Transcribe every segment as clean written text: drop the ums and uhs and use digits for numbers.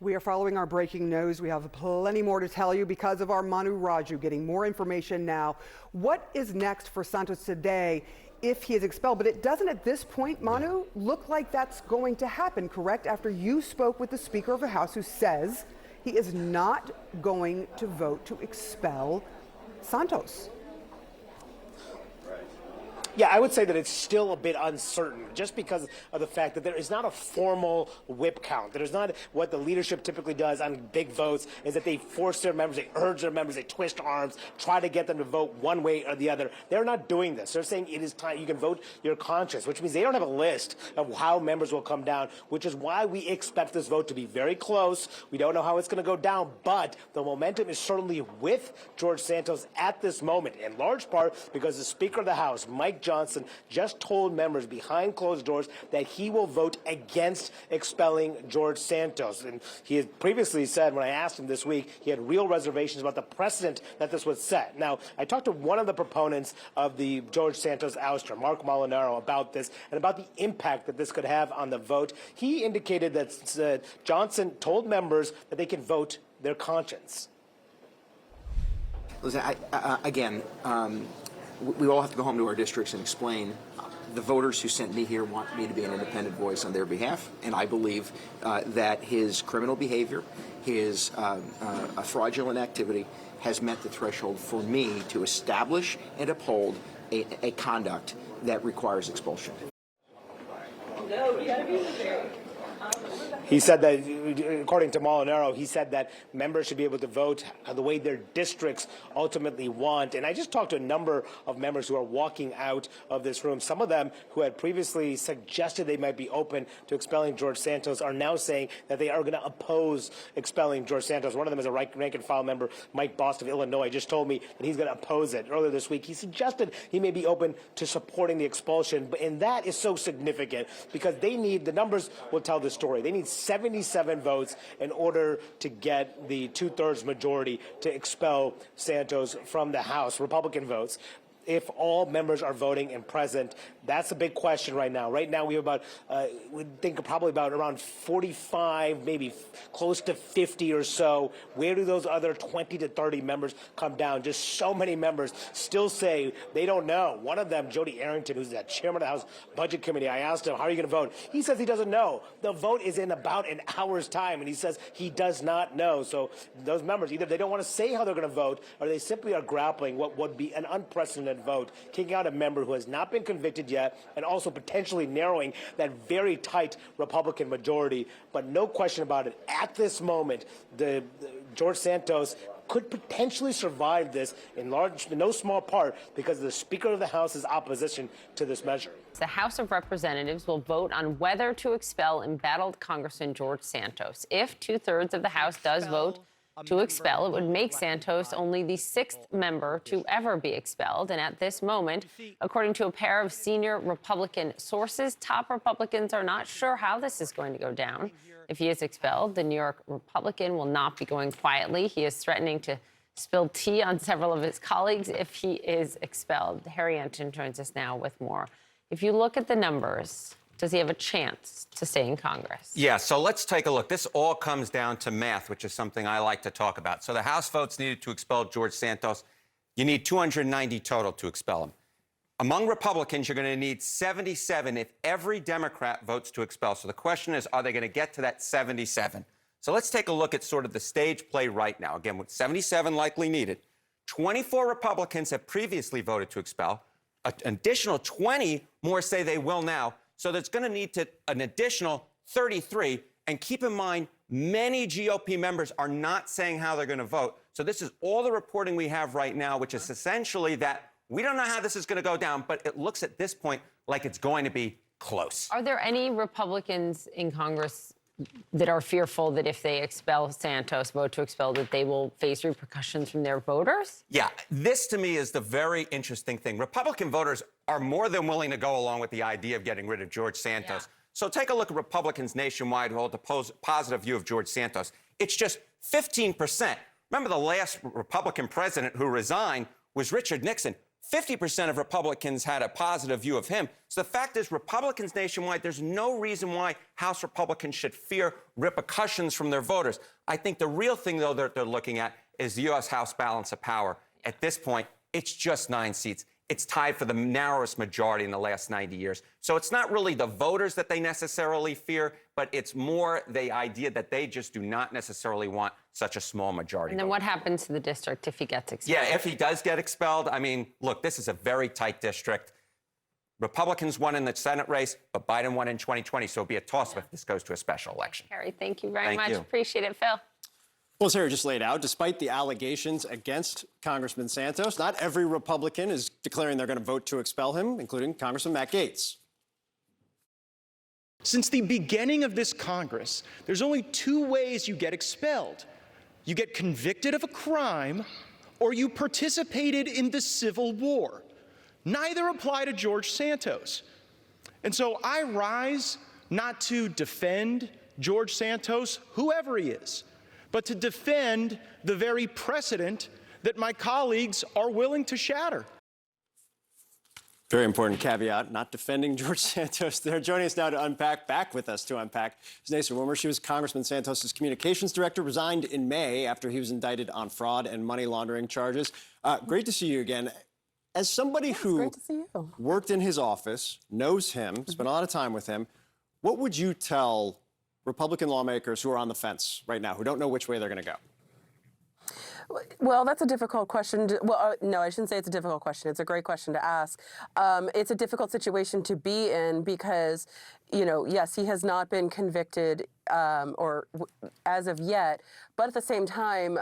We are following our breaking news. We have plenty more to tell you because of our Manu Raju getting more information now. What is next for Santos today if he is expelled? But it doesn't at this point, Manu, look like that's going to happen, correct? After you spoke with the Speaker of the House who says he is not going to vote to expel Santos. Yeah, I would say that it's still a bit uncertain just because of the fact that there is not a formal whip count. There's not what the leadership typically does on big votes is that they force their members, they urge their members, they twist arms, try to get them to vote one way or the other. They're not doing this. They're saying it is time you can vote your conscience, which means they don't have a list of how members will come down, which is why we expect this vote to be very close. We don't know how it's going to go down, but the momentum is certainly with George Santos at this moment, in large part because the Speaker of the House, Mike Johnson, just told members behind closed doors that he will vote against expelling George Santos. And he had previously said, when I asked him this week, he had real reservations about the precedent that this would set. Now, I talked to one of the proponents of the George Santos ouster, Mark Molinaro, about this and about the impact that this could have on the vote. He indicated that Johnson told members that they can vote their conscience. Listen, we all have to go home to our districts and explain the voters who sent me here want me to be an independent voice on their behalf, and I believe that his criminal behavior, his fraudulent activity has met the threshold for me to establish and uphold a conduct that requires expulsion. He said that, according to Molinaro, he said that members should be able to vote the way their districts ultimately want. And I just talked to a number of members who are walking out of this room. Some of them who had previously suggested they might be open to expelling George Santos are now saying that they are going to oppose expelling George Santos. One of them is a rank-and-file member, Mike Bost of Illinois, just told me that he's going to oppose it. Earlier this week, he suggested he may be open to supporting the expulsion. And that is so significant because they need, the numbers will tell the story, they need 77 votes in order to get the two-thirds majority to expel Santos from the House, Republican votes. If all members are voting and present, that's a big question right now. Right now, we have about, we think probably about around 45, maybe close to 50 or so. Where do those other 20 to 30 members come down? Just so many members still say they don't know. One of them, Jody Arrington, who's the chairman of the House Budget Committee, I asked him, how are you going to vote? He says he doesn't know. The vote is in about an hour's time, and he says he does not know. So those members, either they don't want to say how they're going to vote, or they simply are grappling what would be an unprecedented vote, kicking out a member who has not been convicted yet, and also potentially narrowing that very tight Republican majority. But no question about it, at this moment, the George Santos could potentially survive this in no small part because of the Speaker of the House's opposition to this measure. The House of Representatives will vote on whether to expel embattled Congressman George Santos. If two-thirds of the House does vote to expel, it would make Santos only the sixth member to ever be expelled. And at this moment, according to a pair of senior Republican sources, top Republicans are not sure how this is going to go down. If he is expelled, the New York Republican will not be going quietly. He is threatening to spill tea on several of his colleagues if he is expelled. Harry Enten joins us now with more. If you look at the numbers, does he have a chance to stay in Congress? Yeah, so let's take a look. This all comes down to math, which is something I like to talk about. So the House votes needed to expel George Santos. You need 290 total to expel him. Among Republicans, you're going to need 77 if every Democrat votes to expel. So the question is, are they going to get to that 77? So let's take a look at sort of the stage play right now. Again, with 77 likely needed, 24 Republicans have previously voted to expel. An additional 20 more say they will now. So there's going to need an additional 33. And keep in mind, many GOP members are not saying how they're going to vote. So this is all the reporting we have right now, which is essentially that we don't know how this is going to go down, but it looks at this point like it's going to be close. Are there any Republicans in Congress that are fearful that if they expel Santos, vote to expel, that they will face repercussions from their voters? Yeah, this to me is the very interesting thing. Republican voters are more than willing to go along with the idea of getting rid of George Santos. Yeah. So take a look at Republicans nationwide who hold a positive view of George Santos. It's just 15%. Remember the last Republican president who resigned was Richard Nixon. 50% of Republicans had a positive view of him. So the fact is, Republicans nationwide, there's no reason why House Republicans should fear repercussions from their voters. I think the real thing, though, that they're looking at is the U.S. House balance of power. At this point, it's just 9 seats. It's tied for the narrowest majority in the last 90 years. So it's not really the voters that they necessarily fear, but it's more the idea that they just do not necessarily want such a small majority. And then vote. what happens to the district if he gets expelled? Yeah, if he does get expelled, I mean, look, this is a very tight district. Republicans won in the Senate race, but Biden won in 2020, so it'll be a toss-up if this goes to a special election. Harry, thank you very Thank much. you. Appreciate it, Phil. Well, as Harry just laid out, despite the allegations against Congressman Santos, not every Republican is declaring they're going to vote to expel him, including Congressman Matt Gaetz. Since the beginning of this Congress, there's only 2 ways you get expelled. You get convicted of a crime, or you participated in the Civil War. Neither apply to George Santos. And so I rise not to defend George Santos, whoever he is, but to defend the very precedent that my colleagues are willing to shatter. Very important caveat, not defending George Santos there. Joining us now to unpack, back with us to unpack, is Nacer Wimmer. She was Congressman Santos's communications director, resigned in May after he was indicted on fraud and money laundering charges. Great to see you again. As somebody who worked in his office, knows him, spent a lot of time with him, what would you tell Republican lawmakers who are on the fence right now, who don't know which way they're going to go? Well, that's a difficult question. No, I shouldn't say it's a difficult question. It's a great question to ask. It's a difficult situation to be in because, yes, he has not been convicted as of yet. But at the same time,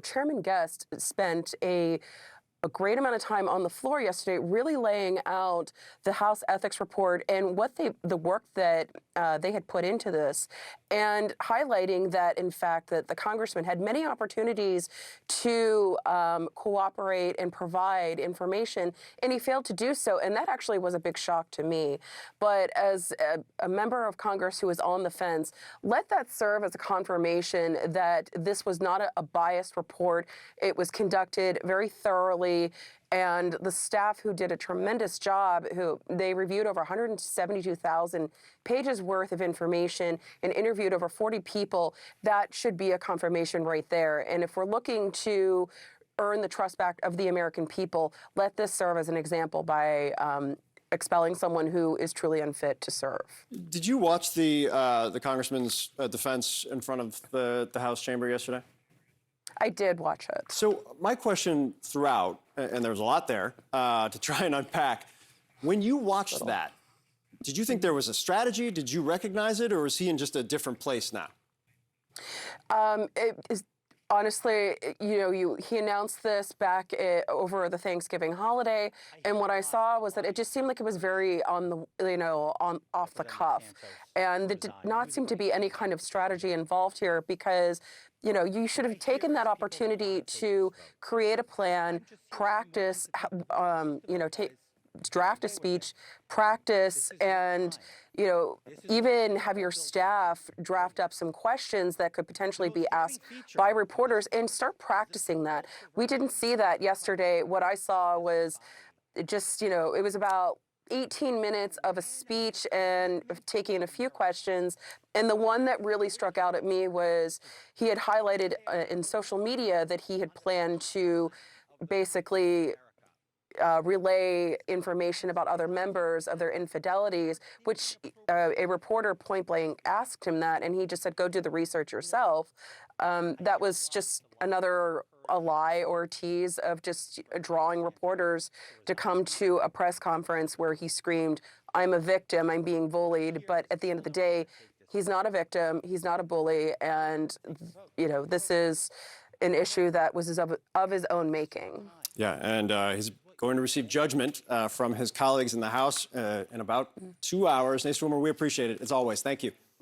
Chairman Guest spent a great amount of time on the floor yesterday really laying out the House Ethics Report and what the work that they had put into this, and highlighting that, in fact, that the congressman had many opportunities to cooperate and provide information, and he failed to do so, and that actually was a big shock to me. But as a member of Congress who is on the fence, let that serve as a confirmation that this was not a biased report. It was conducted very thoroughly, and the staff who did a tremendous job, who they reviewed over 172,000 pages worth of information and interviewed over 40 people, that should be a confirmation right there. And if we're looking to earn the trust back of the American people, let this serve as an example by expelling someone who is truly unfit to serve. Did you watch the congressman's defense in front of the House chamber yesterday? I did watch it. So my question throughout, and there was a lot there to try and unpack, when you watched that, did you think there was a strategy? Did you recognize it, or is he in just a different place now? It is, honestly, he announced this back over the Thanksgiving holiday, and what I saw was that it just seemed like it was very off the cuff, and there did not seem to be any kind of strategy involved here because. You should have taken that opportunity to create a plan, practice, draft a speech, practice, and, even have your staff draft up some questions that could potentially be asked by reporters and start practicing that. We didn't see that yesterday. What I saw was just, it was about 18 minutes of a speech and taking a few questions. And the one that really struck out at me was he had highlighted in social media that he had planned to basically relay information about other members of their infidelities, which a reporter point blank asked him that, and he just said, go do the research yourself. That was just a lie or a tease of just drawing reporters to come to a press conference where he screamed, I'm a victim, I'm being bullied. But at the end of the day, he's not a victim, he's not a bully, and this is an issue that was of his own making. Yeah, and he's going to receive judgment from his colleagues in the House in about 2 hours. Nacer Wimmer, we appreciate it, as always. Thank you.